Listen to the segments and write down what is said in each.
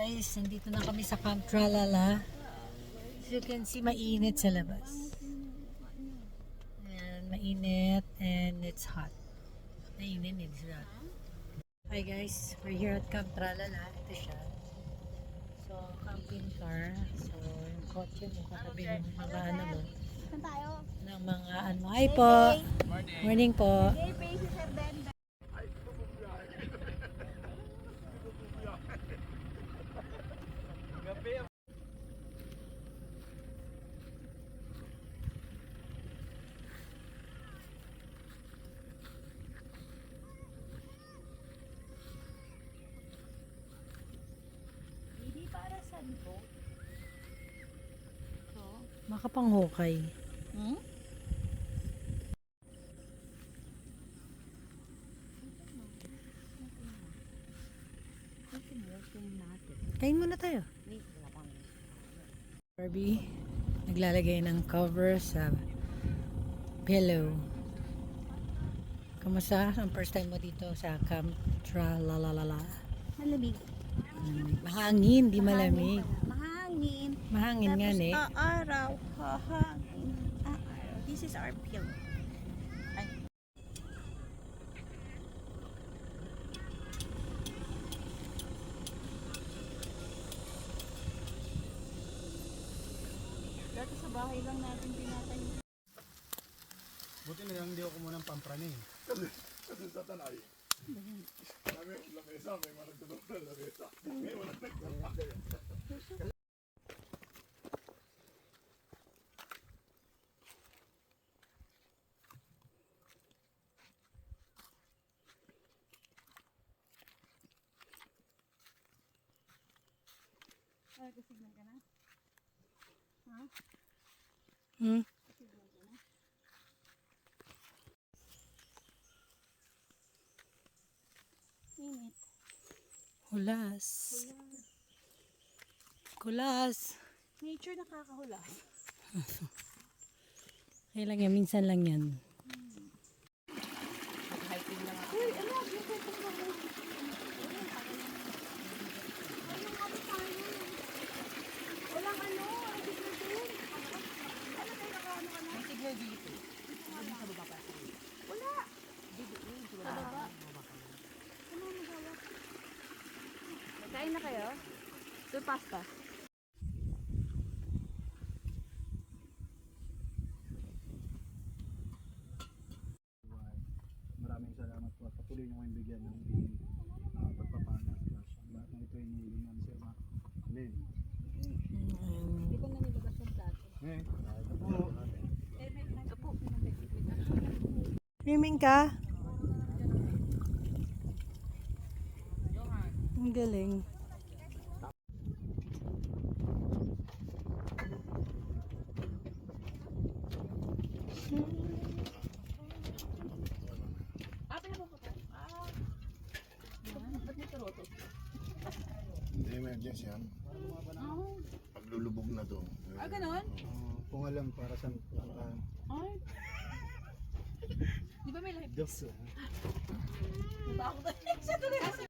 guys, nandito na kami sa Camp Tralala. As you can see, mainit sa labas. Ayan, mainit and it's hot. Mainit, it's hot. Hi guys, we're here at Camp Tralala. Ito siya. So, camping car. So, yung kotse mo, katabi ng mga ano mo. Saan tayo? Ng mga ano. Hi po! Morning po! Hey, pay si Sir Ben. Hindi para saan to? Baka panghukay. Hmm? Kain muna tayo. Barbie, naglalagay ng cover sa pillow. Kamusta? Ang first time mo dito sa Camp Tralala. Malamig. Mahangin, di malamig. Mahangin. Mahangin nga eh. Araw. Hahangin. Araw. This is our pillow. Ay. Dati sa bahay lang natin tinatayo. Buti na lang hindi ako muna pampraning. Kasi sa tanay. Kami, lamesa, may mga nagtutulog na lamesa. May mga nagtutulog. Ay, kasignan ka na? Ha? Hmm? Kasignan ka na? Init. Hulas. Kulas. Nature nakakahula. Kaya lang yan, minsan lang yan. Uy, ano? Yung kwento ko. Walang ano, ang signal doon. Ano tayo nakaano ka na? May signal dito. Sa baba pa. Wala. Sa baba. Ano magawa? Nagkain na kayo? So pasta. Maraming salamat po at patuloy niyo kayong bigyan ng pagpapala. Lahat ng ito ay hinihiling namin Sir Mark. Alin. Hindi ko na nilabas yung plato. Ito po. Ito po. Swimming ka? Ang galing. Hindi, emergency yan. Paglulubog na to. Ah, ganon? Kung alam para sa Ay. Di ba may life? Diyos. Ako ba? Sa tuloy.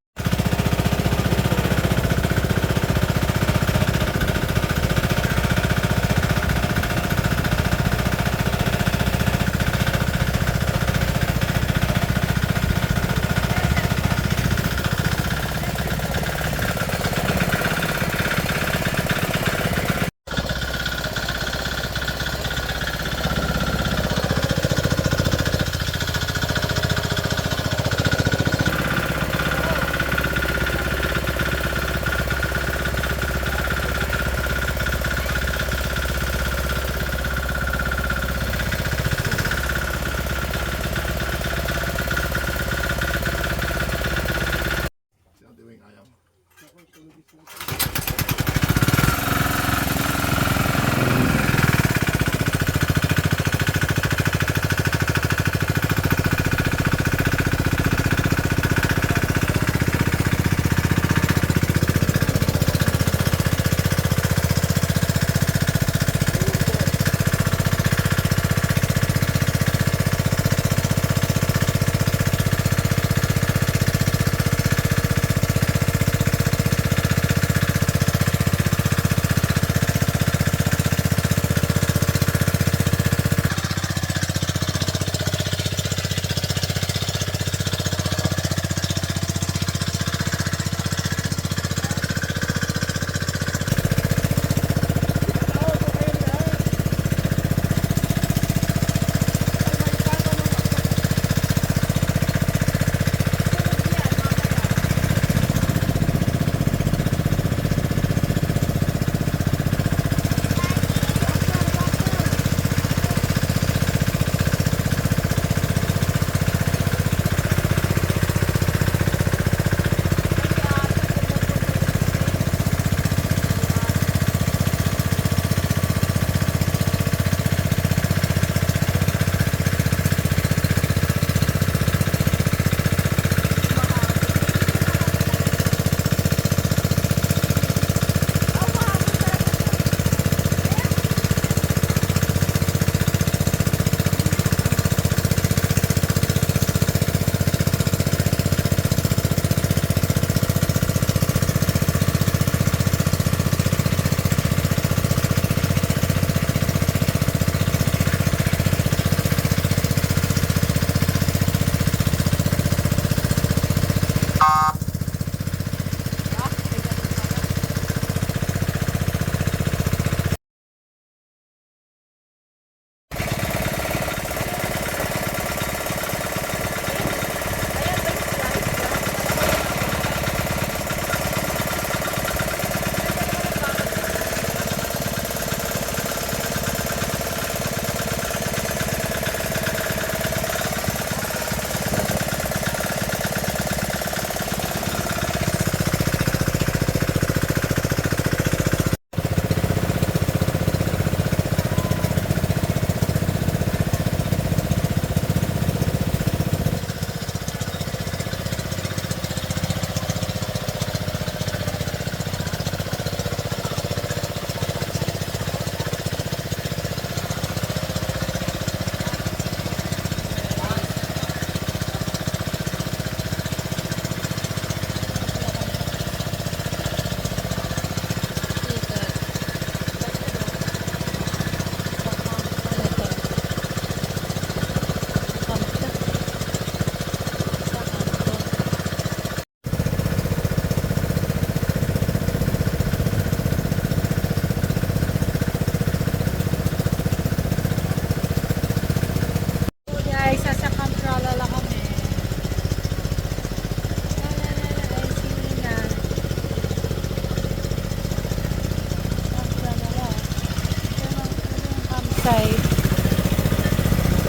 side.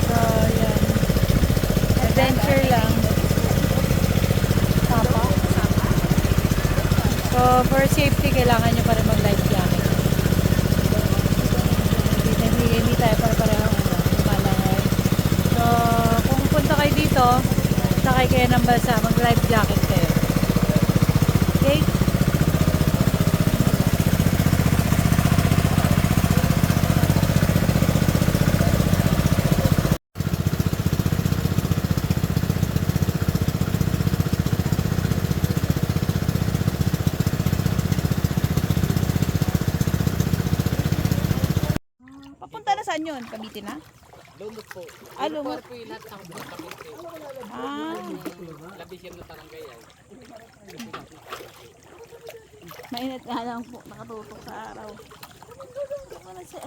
So, yan. Adventure lang. Sapa. So, for safety, kailangan nyo pa rin mag-life jacket. Hindi tayo para-pareho lumalangay. So, kung punta kayo dito, sakay kayo ng balsa, mag-life jacket kayo. Okay? Papunta na saan yun? Cavite na? Lumot po. Ah, lumot. Po yung lahat sa kapatid. Ah, Labis yung barangay ay. mainit nga lang po. Nakatutok sa araw. Ako na siya.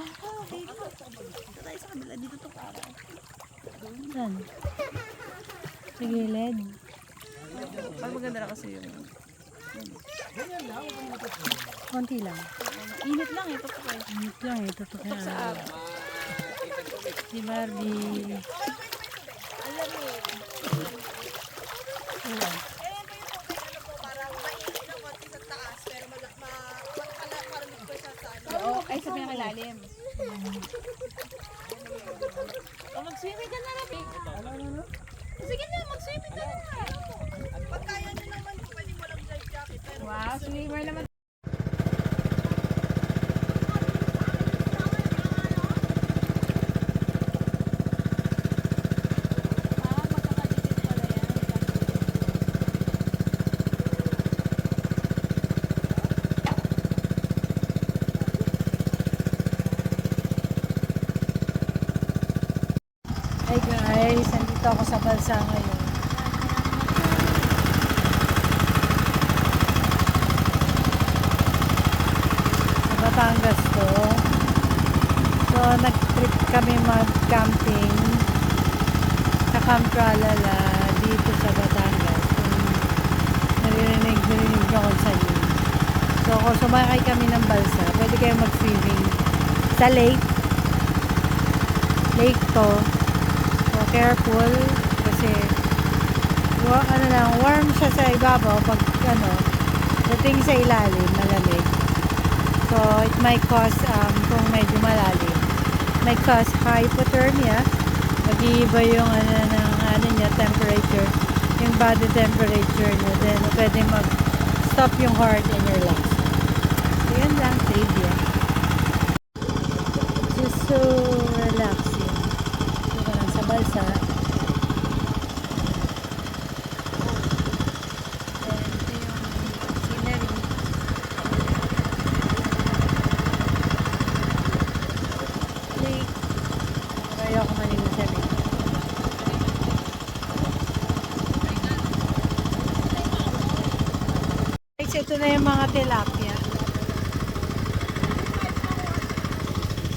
Dito. Dito tayo sa kabila. Dito to araw. Saan? Sa gilid. Mas maganda na kasi yung Konti lang. init lang ito po kayo. Init lang eh. Tutok Tutok sa na. araw. Si Barbie. Oo, ay sa pinakalalim. Mag-swimming ka na lang eh. Sige na, mag-swimming ka na. Pagkaya nyo naman, pwede mo lang life jacket. Wow, swimmer naman. Hi guys, nandito ako sa balsa ngayon. Sa Batangas to. So, nag-trip kami mag-camping sa Camp Tralala dito sa Batangas. Kung narinig nyo kung saan yun. So, kung sumakay kami ng balsa, pwede kayo mag-swimming sa lake. Lake to. So, careful kasi ano lang, warm siya sa ibabaw pag dating sa ilalim, malamig. So, it might cause, kung medyo malalim, might cause hypothermia. Mag-iiba yung niya, temperature, yung body temperature niya. Then, pwede mag-stop yung heart in your lungs. So, yun lang, trivia. Just so relaxing. Ito ka lang sa balsa. Then, ito yung scenery. Lake. Kaya ako maligo sa lake. Guys, ito na yung mga tilapia.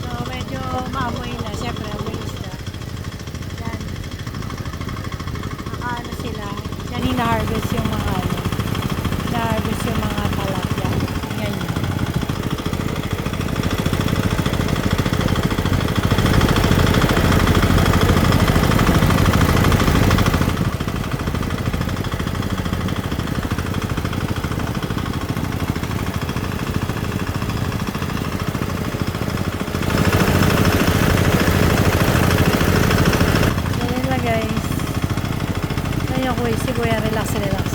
So, medyo maamoy na. Siyempre, may isda. Yan. Nakaano sila. Yan hina-harvest yung mga hina-harvest yung mga tilapia. Ganyan. Ganyan lang guys. Ganyan ko eh. Sibuya, relax, relax.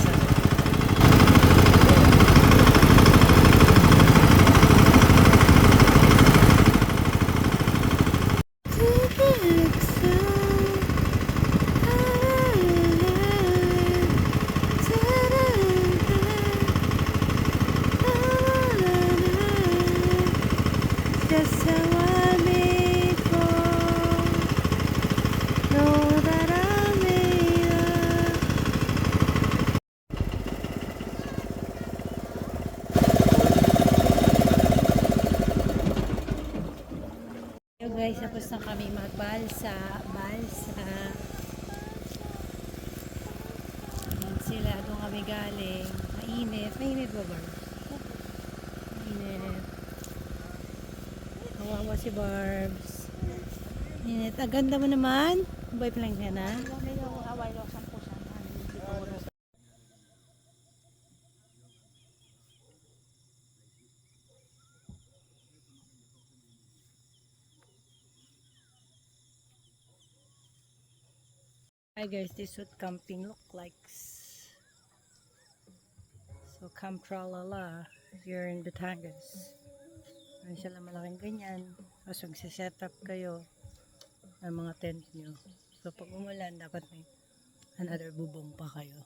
Just how I made for. Know that I made up. Yo guys, tapos na kami magbalsa. Balsa. Ayan sila, doon kami galing. Mainit. Mainit ba ba? Mainit. Kawawa si Barbs. Init. Ang ganda mo naman. Boyfriend ka na. May away lang 10%. Hi guys, this is what camping look like. So Camp Tralala here in Batangas. Meron sila malaking ganyan. Tapos magsiset up kayo ng mga tent nyo. So pag umulan, dapat may another bubong pa kayo.